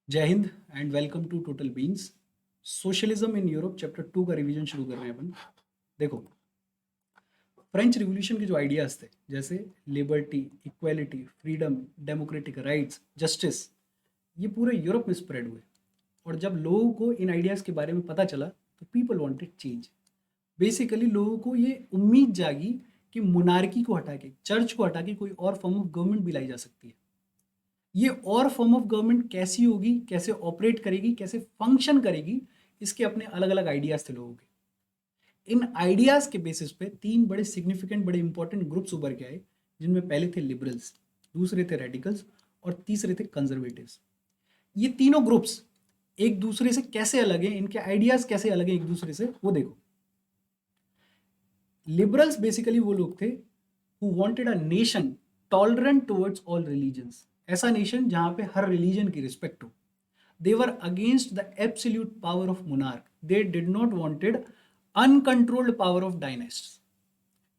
जय हिंद and welcome to Total Beans. Socialism in Europe chapter 2 का रिवीजन शुरू कर रहे हैं अपन। देखो, फ्रेंच रिवॉल्यूशन के जो आइडियाज थे, जैसे liberty, equality, freedom, democratic rights, justice, ये पूरे यूरोप में स्प्रेड हुए। और जब लोगों को इन आइडियाज के बारे में पता चला तो पीपल वांटेड चेंज। बेसिकली लोगों को ये उम्मीद जागी कि मोनार्की को हटा के, चर्च को हटा के कोई और फॉर्म ऑफ गवर्नमेंट भी लाई जा सकती है। ये और फॉर्म ऑफ गवर्नमेंट कैसी होगी, कैसे ऑपरेट करेगी, कैसे फंक्शन करेगी, इसके अपने अलग अलग आइडियाज थे लोगों के। इन आइडियाज के बेसिस पे तीन बड़े सिग्निफिकेंट, बड़े इंपॉर्टेंट ग्रुप्स उभर के आए, जिनमें पहले थे लिबरल्स, दूसरे थे रेडिकल्स और तीसरे थे कंजर्वेटिव्स। ये तीनों ग्रुप्स एक दूसरे से कैसे अलग हैं, इनके आइडियाज कैसे अलग हैं एक दूसरे से, वो देखो। लिबरल्स बेसिकली वो लोग थे who wanted a nation tolerant towards all religions. ऐसा नेशन जहां पे हर रिलीजन की रिस्पेक्ट हो। They were against the absolute power of monarch. They did not wanted uncontrolled power of dynasts.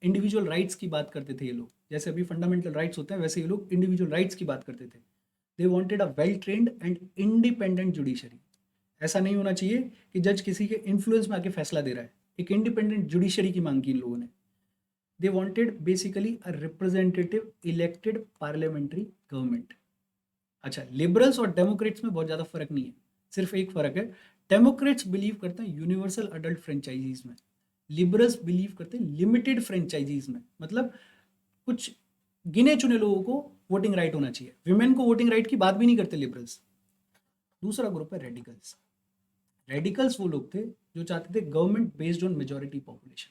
Individual rights की बात करते थे ये लोग, जैसे अभी फंडामेंटल राइट्स होते हैं वैसे ये लोग इंडिविजुअल राइट्स की बात करते थे। They wanted a well trained and independent judiciary. ऐसा नहीं होना चाहिए कि जज किसी के इन्फ्लुएंस में आके फैसला दे रहा है। एक इंडिपेंडेंट जुडिशरी की मांग की इन लोगों ने। They wanted basically a representative elected parliamentary government. अच्छा, लिबरल्स और डेमोक्रेट्स में बहुत ज़्यादा फर्क नहीं है, सिर्फ एक फर्क है। डेमोक्रेट्स बिलीव करते हैं यूनिवर्सल अडल्ट फ्रेंचाइजीज में, लिबरल्स बिलीव करते हैं लिमिटेड फ्रेंचाइजीज में। मतलब कुछ गिने चुने लोगों को वोटिंग राइट होना चाहिए, विमेन को वोटिंग राइट की बात भी नहीं करते लिबरल्स। दूसरा ग्रुप है रेडिकल्स। रेडिकल्स वो लोग थे जो चाहते थे government based on majority population.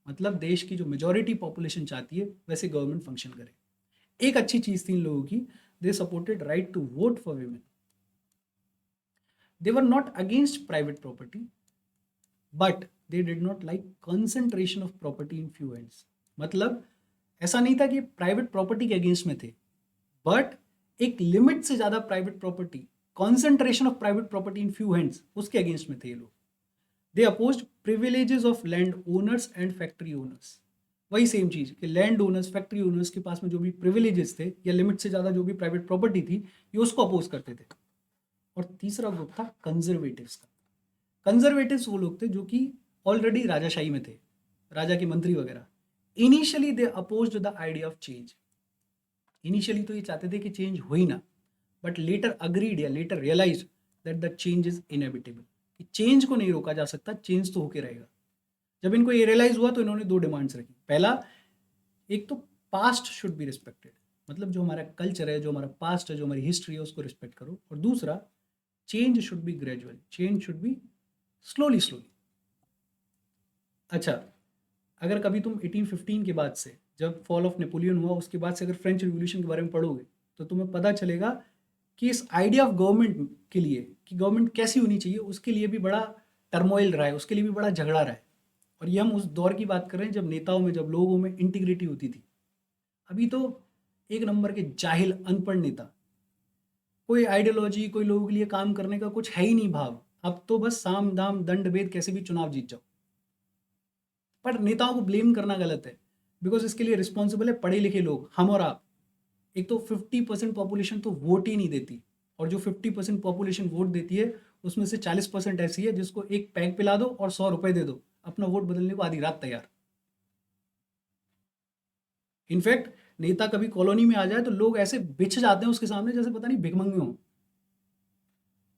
मतलब देश की जो मेजोरिटी पॉपुलेशन चाहती है वैसे गवर्नमेंट फंक्शन करे। एक अच्छी चीज थी इन लोगों की, they supported right to vote for women. They were not against private property, but they did not like concentration of property in few hands. मतलब ऐसा नहीं था कि प्राइवेट प्रॉपर्टी के अगेंस्ट में थे, बट एक लिमिट से ज्यादा private property, concentration of private property in few hands, उसके अगेंस्ट में थे ये लोग। They opposed privileges of land owners and factory owners. वही सेम चीज कि लैंड ओनर्स, फैक्ट्री ओनर्स के पास में जो भी प्रिविलेजेस थे या लिमिट से ज्यादा जो भी प्राइवेट प्रॉपर्टी थी, ये उसको अपोज करते थे। और तीसरा ग्रुप था कंजर्वेटिव्स का। कंजर्वेटिव्स वो लोग थे जो कि ऑलरेडी राजाशाही में थे, राजा के मंत्री वगैरह। Initially they opposed the idea of change. Initially तो ये चाहते थे कि चेंज हो ही ना, बट लेटर अग्रीड या later realise that the change is inevitable, कि चेंज को नहीं रोका जा सकता, चेंज तो होके रहेगा। जब इनको ये रियलाइज हुआ तो इन्होंने दो डिमांड्स रखी। पहला, एक तो पास्ट शुड बी रिस्पेक्टेड, मतलब जो हमारा कल्चर है, जो हमारा पास्ट है, जो हमारी हिस्ट्री है, उसको रिस्पेक्ट करो। और दूसरा, change should be gradual, change should be slowly slowly. अच्छा, अगर कभी तुम 1815 के बाद से, जब फॉल ऑफ नेपोलियन हुआ उसके बाद से अगर फ्रेंच रिवॉल्यूशन के बारे में पढ़ोगे तो तुम्हें पता चलेगा कि इस आइडिया ऑफ गवर्नमेंट के लिए, कि गवर्नमेंट कैसी होनी चाहिए, उसके लिए भी बड़ा टर्मोइल रहा है, उसके लिए भी बड़ा झगड़ा रहा है। और ये हम उस दौर की बात कर रहे हैं जब नेताओं में, जब लोगों में इंटीग्रिटी होती थी। अभी तो एक नंबर के जाहिल अनपढ़ नेता, कोई आइडियोलॉजी, कोई लोगों के लिए काम करने का कुछ है ही नहीं भाव। अब तो बस साम दाम दंड भेद कैसे भी चुनाव जीत जाओ। पर नेताओं को ब्लेम करना गलत है, बिकॉज इसके लिए रिस्पॉन्सिबल है पढ़े लिखे लोग, हम और आप। एक तो 50% पॉपुलेशन तो वोट ही नहीं देती, और जो 50% पॉपुलेशन वोट देती है उसमें से 40% ऐसी है जिसको एक पैग पिला दो और 100 रुपए दे दो, अपना वोट बदलने को आधी रात तैयार। इनफैक्ट नेता कभी कॉलोनी में आ जाए तो लोग ऐसे बिछ जाते हैं उसके सामने जैसे पता नहीं भिखमंगे हों।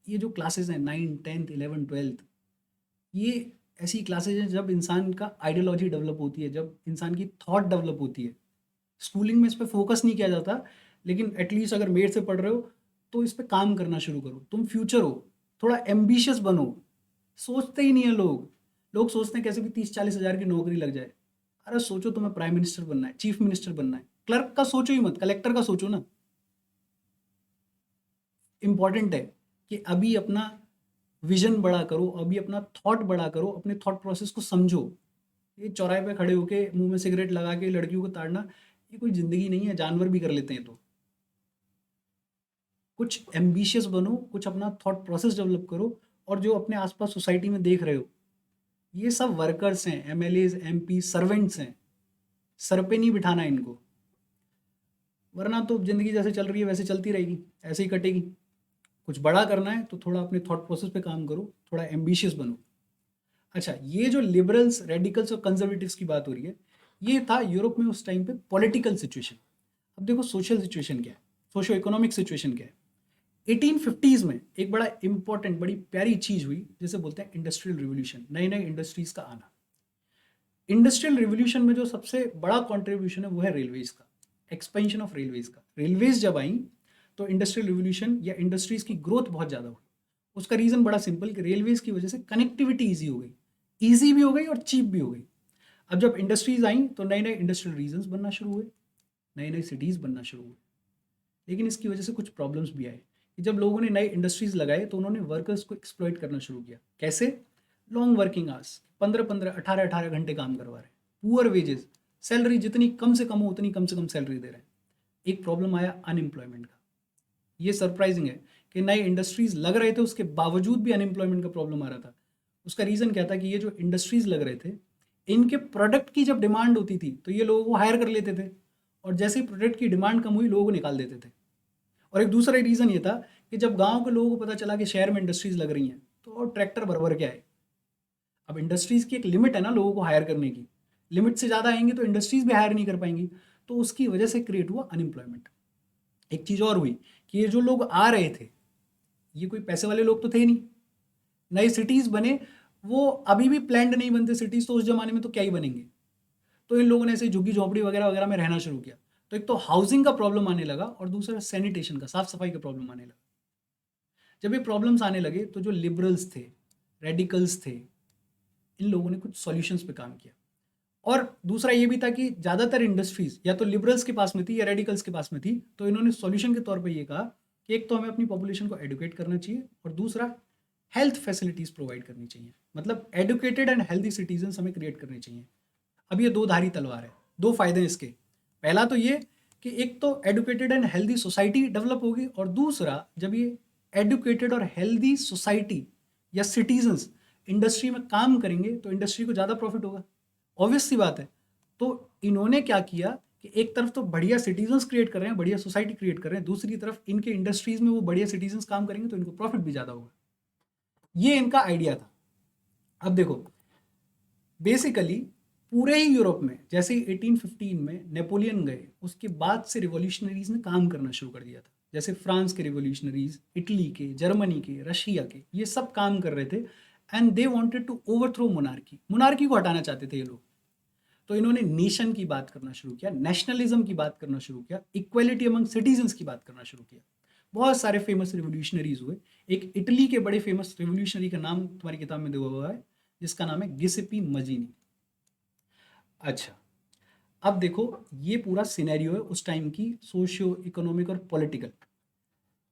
ये जो क्लासेस हैं, 9, 10, 11, 12, ये ऐसी क्लासेज हैं जब इंसान का आइडियोलॉजी डेवलप होती है, जब इंसान की थॉट डेवलप होती है। स्कूलिंग में इस पे फोकस नहीं किया जाता, लेकिन एटलीस्ट अगर मेर से पढ़ रहे हो तो इस पे काम करना शुरू करो। तुम फ्यूचर हो, थोड़ा एम्बिशियस बनो। सोचते ही नहीं है लोग। लोग सोचते हैं कैसे भी 30-40 हज़ार की नौकरी लग जाए। अरे सोचो, तुम्हें प्राइम मिनिस्टर बनना है, चीफ मिनिस्टर बनना है, क्लर्क का सोचो ही मत, कलेक्टर का सोचो ना। इंपॉर्टेंट है कि अभी अपना विजन बड़ा करो, अभी अपना थॉट बड़ा करो, अपने थॉट प्रोसेस को समझो। ये चौराहे पे खड़े होके मुंह में सिगरेट लगा के लड़कियों को ताड़ना, ये कोई जिंदगी नहीं है, जानवर भी कर लेते हैं। तो कुछ एम्बिशियस बनो, कुछ अपना थॉट प्रोसेस डेवलप करो। और जो अपने आसपास सोसाइटी में देख रहे हो, ये सब वर्कर्स हैं, एमएलएज, एमपी, सर्वेंट्स हैं। सर पे नहीं बिठाना इनको, वरना तो जिंदगी जैसे चल रही है वैसे चलती रहेगी, ऐसे ही कटेगी। कुछ बड़ा करना है तो थोड़ा अपने थॉट प्रोसेस पे काम करो, थोड़ा एम्बिशियस बनो। अच्छा, ये जो लिबरल्स, रेडिकल्स और कंजर्वेटिव्स की बात हो रही है, ये था यूरोप में उस टाइम पे पॉलिटिकल सिचुएशन। अब देखो सोशल सिचुएशन क्या है, सोशो इकोनॉमिक सिचुएशन क्या है। 1850s में एक बड़ा इंपॉर्टेंट, बड़ी प्यारी चीज हुई जिसे बोलते हैं इंडस्ट्रियल रिवोल्यूशन, नई नई इंडस्ट्रीज का आना। इंडस्ट्रियल रिवोल्यूशन में जो सबसे बड़ा कंट्रीब्यूशन है वो है रेलवेज का, एक्सपेंशन ऑफ रेलवेज का। रेलवेज जब आई तो इंडस्ट्रियल रिवोल्यूशन या इंडस्ट्रीज की ग्रोथ बहुत ज़्यादा हुई। उसका रीज़न बड़ा सिंपल कि रेलवेज की वजह से कनेक्टिविटी ईजी हो गई, ईजी भी हो गई और चीप भी हो गई। अब जब इंडस्ट्रीज आई तो नए नए इंडस्ट्रियल रीजन्स बनना शुरू हुए, नई नई सिटीज़ बनना शुरू हुए। लेकिन इसकी वजह से कुछ प्रॉब्लम्स भी आए कि जब लोगों ने नए इंडस्ट्रीज लगाए तो उन्होंने वर्कर्स को एक्सप्लॉइट करना शुरू किया। कैसे? लॉन्ग वर्किंग आवर्स, 15-15, 18-18 घंटे काम करवा रहे हैं, पुअर वेजेस, सैलरी जितनी कम से कम हो उतनी कम से कम सैलरी दे रहे हैं। एक प्रॉब्लम आया अनएम्प्लॉयमेंट का। ये सरप्राइजिंग है कि नए इंडस्ट्रीज लग रहे थे उसके बावजूद भी अनएम्प्लॉयमेंट का प्रॉब्लम आ रहा था। उसका रीज़न क्या था कि ये जो इंडस्ट्रीज लग रहे थे, इनके प्रोडक्ट की जब डिमांड होती थी तो ये लोगों को हायर कर लेते थे, और जैसे ही प्रोडक्ट की डिमांड कम हुई लोगों को निकाल देते थे। और एक दूसरा रीज़न ये था कि जब गांव के लोगों को पता चला कि शहर में इंडस्ट्रीज लग रही हैं तो और ट्रैक्टर भर भर के आए। अब इंडस्ट्रीज की एक लिमिट है ना लोगों को हायर करने की, लिमिट से ज़्यादा आएंगे तो इंडस्ट्रीज भी हायर नहीं कर पाएंगी, तो उसकी वजह से क्रिएट हुआ अनएम्प्लॉयमेंट। एक चीज़ और हुई कि ये जो लोग आ रहे थे ये कोई पैसे वाले लोग तो थे नहीं, नए सिटीज़ बने, वो अभी भी प्लैंड नहीं बनते सिटीज़, तो उस जमाने में तो क्या ही बनेंगे। तो इन लोगों ने ऐसे झुग्गी झोंपड़ी वगैरह वगैरह में रहना शुरू किया। तो एक तो हाउसिंग का प्रॉब्लम आने लगा और दूसरा सैनिटेशन का, साफ सफाई का प्रॉब्लम आने लगा। जब ये प्रॉब्लम्स आने लगे तो जो लिबरल्स थे, रेडिकल्स थे, इन लोगों ने कुछ सॉल्यूशंस पे काम किया। और दूसरा ये भी था कि ज़्यादातर इंडस्ट्रीज या तो लिबरल्स के पास में थी या रेडिकल्स के पास में थी, तो इन्होंने सॉल्यूशन के तौर पे ये कहा कि एक तो हमें अपनी पॉपुलेशन को एडुकेट करना चाहिए और दूसरा हेल्थ फैसिलिटीज़ प्रोवाइड करनी चाहिए। मतलब एडुकेटेड एंड हेल्दी सिटीजन्स हमें क्रिएट करने चाहिए। अब ये दो धारी तलवार है, दो फायदे हैं इसके। पहला तो ये कि एक तो educated and healthy society develop होगी, और दूसरा जब ये एडुकेटेड और हेल्दी सोसाइटी या सिटीजन्स इंडस्ट्री में काम करेंगे तो इंडस्ट्री को ज़्यादा प्रॉफिट होगा। ऑब्वियस सी बात है। तो इन्होंने क्या किया कि एक तरफ तो बढ़िया सिटीजन्स क्रिएट कर रहे हैं, बढ़िया सोसाइटी क्रिएट कर रहे हैं, दूसरी तरफ इनके इंडस्ट्रीज में वो बढ़िया सिटीजन्स काम करेंगे तो इनको प्रॉफिट भी ज़्यादा होगा। ये इनका आइडिया था। अब देखो, बेसिकली पूरे ही यूरोप में जैसे ही 1815 में नेपोलियन गए उसके बाद से रिवॉल्यूशनरीज ने काम करना शुरू कर दिया था। जैसे फ्रांस के रिवॉल्यूशनरीज, इटली के, जर्मनी के, रशिया के, ये सब काम कर रहे थे and they wanted to overthrow monarchy. Monarchy को हटाना चाहते थे ये लोग। तो इन्होंने नेशन की बात करना शुरू किया, नेशनलिज्म की बात करना शुरू किया, इक्वलिटी अमंग सिटीजन्स की बात करना शुरू किया। बहुत सारे फेमस रिवोल्यूशनरीज हुए। एक इटली के बड़े फेमस रिवोल्यूशनरी का नाम तुम्हारी किताब में दिया हुआ है जिसका नाम है गिसेपी मजीनी। अच्छा, अब देखो ये पूरा सिनेरियो है उस टाइम की सोशियो इकोनॉमिक और पॉलिटिकल।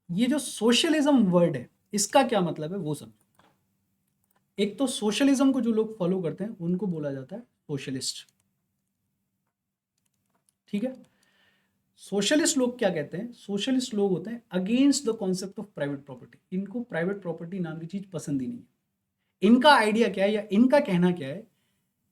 ये जो सोशलिज्म वर्ड है इसका क्या मतलब है वो समझो। एक तो सोशलिज्म को जो लोग फॉलो करते हैं उनको बोला जाता है सोशलिस्ट। ठीक है। सोशलिस्ट लोग क्या कहते हैं? सोशलिस्ट लोग होते हैं against the concept of private property. इनको प्राइवेट प्रॉपर्टी नाम की चीज पसंद ही नहीं है। इनका आइडिया क्या है या इनका कहना क्या है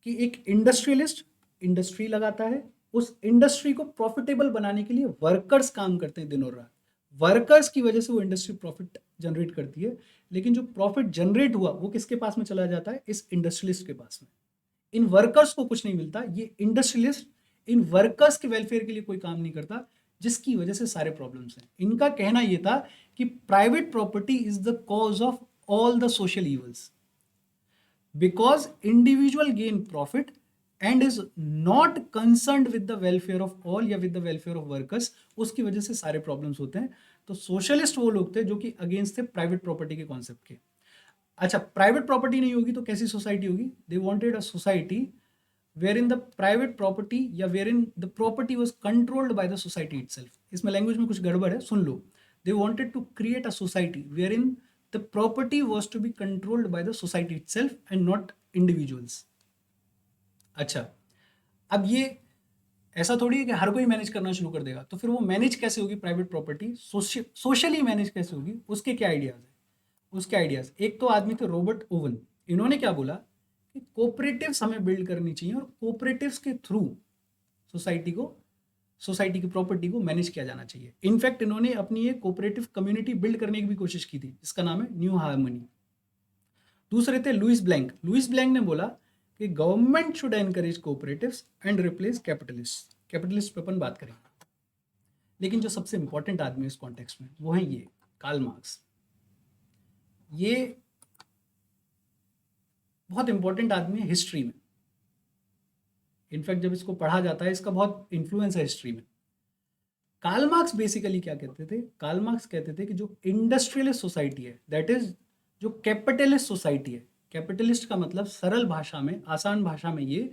कि एक इंडस्ट्रियलिस्ट इंडस्ट्री लगाता है, उस इंडस्ट्री को प्रॉफिटेबल बनाने के लिए वर्कर्स काम करते हैं दिन और रात। वर्कर्स की वजह से वो इंडस्ट्री प्रॉफिट जनरेट करती है, लेकिन जो प्रॉफिट जनरेट हुआ वो किसके पास में चला जाता है? इस इंडस्ट्रियलिस्ट के पास में। इन वर्कर्स को कुछ नहीं मिलता। ये इंडस्ट्रियलिस्ट इन वर्कर्स के वेलफेयर के लिए कोई काम नहीं करता, जिसकी वजह से सारे प्रॉब्लम्स हैं। इनका कहना यह था कि private property is the cause of all the social evils because individual gain profit and is not concerned with the welfare of all या with the welfare of workers. उसकी वजह से सारे प्रॉब्लम्स होते हैं। तो सोशलिस्ट वो लोग थे जो कि अगेंस्ट थे प्राइवेट प्रॉपर्टी के कॉन्सेप्ट के। अच्छा, प्राइवेट प्रॉपर्टी नहीं होगी तो कैसी सोसाइटी होगी? दे wanted a society wherein the private property या wherein the property was controlled by the society itself। इसमें लैंग्वेज में कुछ गड़बड़ है, सुन लो। they wanted to create a society wherein the property was to be controlled by the society itself and not individuals। अच्छा, अब ये ऐसा थोड़ी है कि हर कोई मैनेज करना शुरू कर देगा, तो फिर वो मैनेज कैसे होगी प्राइवेट प्रॉपर्टी? सोशली मैनेज कैसे होगी? उसके क्या आइडियाज है? उसके आइडियाज, एक तो आदमी थे रॉबर्ट ओवन। इन्होंने क्या बोला कि कोऑपरेटिव्स हमें बिल्ड करनी चाहिए और कोऑपरेटिव्स के थ्रू सोसाइटी को सोसाइटी की प्रॉपर्टी को मैनेज किया जाना चाहिए। इनफैक्ट इन्होंने अपनी एक कोऑपरेटिव कम्युनिटी बिल्ड करने की भी कोशिश की थी, जिसका नाम है न्यू हार्मनी। दूसरे थे लुइस ब्लैंक। लुइस ब्लैंक ने बोला कि government should encourage cooperatives and replace capitalist. Capitalist पे अपन बात करेंगे, लेकिन जो सबसे इंपॉर्टेंट आदमी है इस कॉन्टेक्स्ट में वो है ये कार्ल मार्क्स। ये बहुत इंपॉर्टेंट आदमी है हिस्ट्री में। इनफैक्ट जब इसको पढ़ा जाता है इसका बहुत इन्फ्लुएंस है हिस्ट्री में। कार्ल मार्क्स बेसिकली क्या कहते थे? कार्ल मार्क्स कहते थे कि जो इंडस्ट्रियलिस्ट सोसाइटी है, दैट इज जो कैपिटलिस्ट सोसाइटी है। कैपिटलिस्ट का मतलब सरल भाषा में, आसान भाषा में ये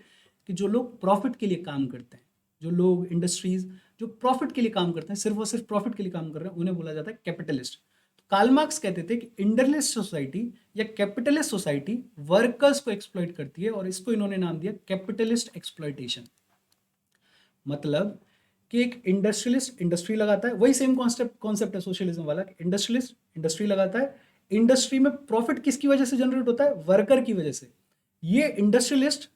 कि जो लोग प्रॉफिट के लिए काम करते हैं, जो लोग इंडस्ट्रीज जो प्रॉफिट के लिए काम करते हैं, सिर्फ और सिर्फ प्रॉफिट के लिए काम कर रहे हैं, उन्हें बोला जाता है कैपिटलिस्ट। तो कार्ल मार्क्स कहते थे कि इंडस्ट्रियलिस्ट सोसाइटी या कैपिटलिस्ट सोसाइटी वर्कर्स को एक्सप्लॉइट करती है, और इसको इन्होंने नाम दिया कैपिटलिस्ट एक्सप्लॉइटेशन। मतलब कि एक इंडस्ट्रियलिस्ट इंडस्ट्री लगाता है, वही सेम कॉन्सेप्ट है सोशलिज्म वाला। इंडस्ट्रियलिस्ट इंडस्ट्री लगाता है, इंडस्ट्री में प्रॉफिट किसकी वजह से जनरेट होता है? वर्कर की वजह से। ये इंडस्ट्रियलिस्ट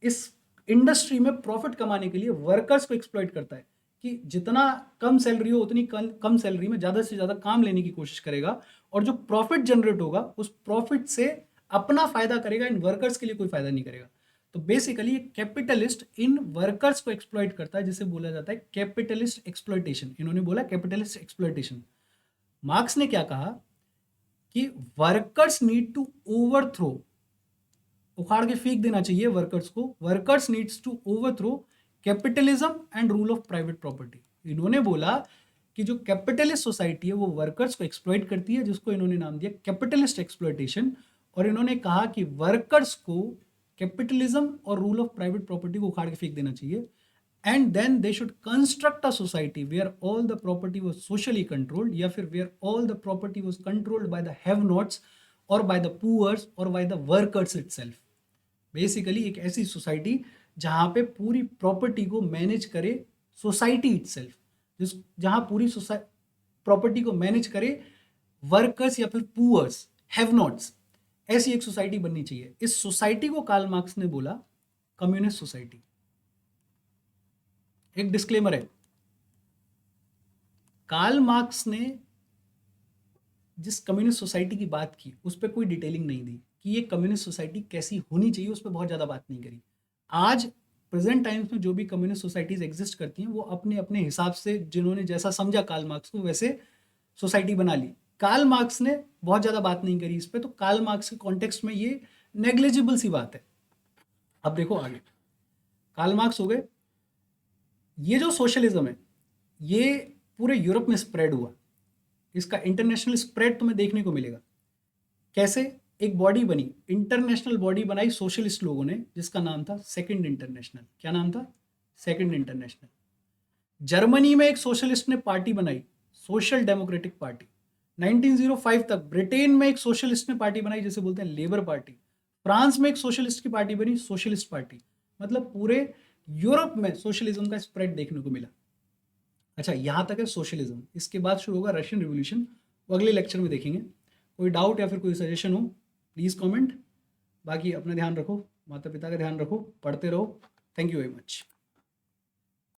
इस इंडस्ट्री में प्रॉफिट कमाने के लिए वर्कर्स को एक्सप्लॉइट करता है कि जितना कम सैलरी हो उतनी कम सैलरी में ज़्यादा से ज़्यादा काम लेने की कोशिश करेगा, और जो प्रॉफिट जनरेट होगा उस प्रॉफिट से अपना फायदा करेगा, इन वर्कर्स के लिए कोई फायदा नहीं करेगा। तो बेसिकली कैपिटलिस्ट इन वर्कर्स को एक्सप्लॉइट करता है, जिसे बोला जाता है कैपिटलिस्ट एक्सप्लॉइटेशन। इन्होंने बोला कैपिटलिस्ट एक्सप्लॉइटेशन। मार्क्स ने क्या कहा कि वर्कर्स नीड टू ओवरथ्रो, उखाड़ के फेंक देना चाहिए वर्कर्स को। Workers needs to overthrow capitalism and rule of private property. इन्होंने बोला कि जो कैपिटलिस्ट सोसाइटी है वो वर्कर्स को एक्सप्लॉइट करती है, जिसको इन्होंने नाम दिया कैपिटलिस्ट एक्सप्लॉइटेशन। और इन्होंने कहा कि वर्कर्स को कैपिटलिज्म और रूल ऑफ प्राइवेट प्रॉपर्टी को उखाड़ के फेंक देना चाहिए, and then they should construct a society where all the property was socially controlled, या फिर where all the property was controlled by the have nots और बाय द पुअर्स और by the workers itself. Basically एक ऐसी society जहां पे पूरी property को मैनेज करे सोसाइटी इटसेल्फ, जहां पूरी प्रॉपर्टी को मैनेज करे वर्कर्स या फिर पुअर्स, हैव नॉट्स। ऐसी एक सोसाइटी बननी चाहिए। इस सोसाइटी को कार्ल मार्क्स ने बोला कम्युनिस्ट सोसाइटी। एक डिस्क्लेमर है, कार्ल मार्क्स ने जिस कम्युनिस्ट सोसाइटी की बात की उस पर कोई डिटेलिंग नहीं दी कि ये कम्युनिस्ट सोसाइटी कैसी होनी चाहिए, उस पर बहुत ज़्यादा बात नहीं करी। आज प्रेजेंट टाइम्स में जो भी कम्युनिस्ट सोसाइटीज एग्जिस्ट करती हैं वो अपने अपने हिसाब से, जिन्होंने जैसा समझा कार्ल मार्क्स को, वैसे सोसाइटी बना ली। कार्ल मार्क्स ने बहुत ज़्यादा बात नहीं करी इस पर, तो कार्ल मार्क्स के कॉन्टेक्स्ट में ये नेग्लिजिबल सी बात है। अब देखो आगे, कार्ल मार्क्स हो गए। ये जो सोशलिज्म है ये पूरे यूरोप में स्प्रेड हुआ। इसका इंटरनेशनल स्प्रेड तुम्हें देखने को मिलेगा। कैसे? एक बॉडी बनी, इंटरनेशनल बॉडी बनाई सोशलिस्ट लोगों ने, जिसका नाम था सेकंड इंटरनेशनल। क्या नाम था? Second international. जर्मनी में एक सोशलिस्ट ने पार्टी बनाई, सोशल डेमोक्रेटिक पार्टी। 1905 तक ब्रिटेन में एक सोशलिस्ट ने पार्टी बनाई, जिसे बोलते हैं लेबर पार्टी। फ्रांस में एक सोशलिस्ट की पार्टी बनी, सोशलिस्ट पार्टी। मतलब पूरे यूरोप में सोशलिज्म का स्प्रेड देखने को मिला। अच्छा, यहाँ तक है सोशलिज्म। इसके बाद शुरू होगा रशियन रिवॉल्यूशन, वो अगले लेक्चर में देखेंगे। कोई डाउट या फिर कोई सजेशन हो प्लीज़ कमेंट। बाकी अपना ध्यान रखो, माता पिता का ध्यान रखो, पढ़ते रहो। Thank you very much.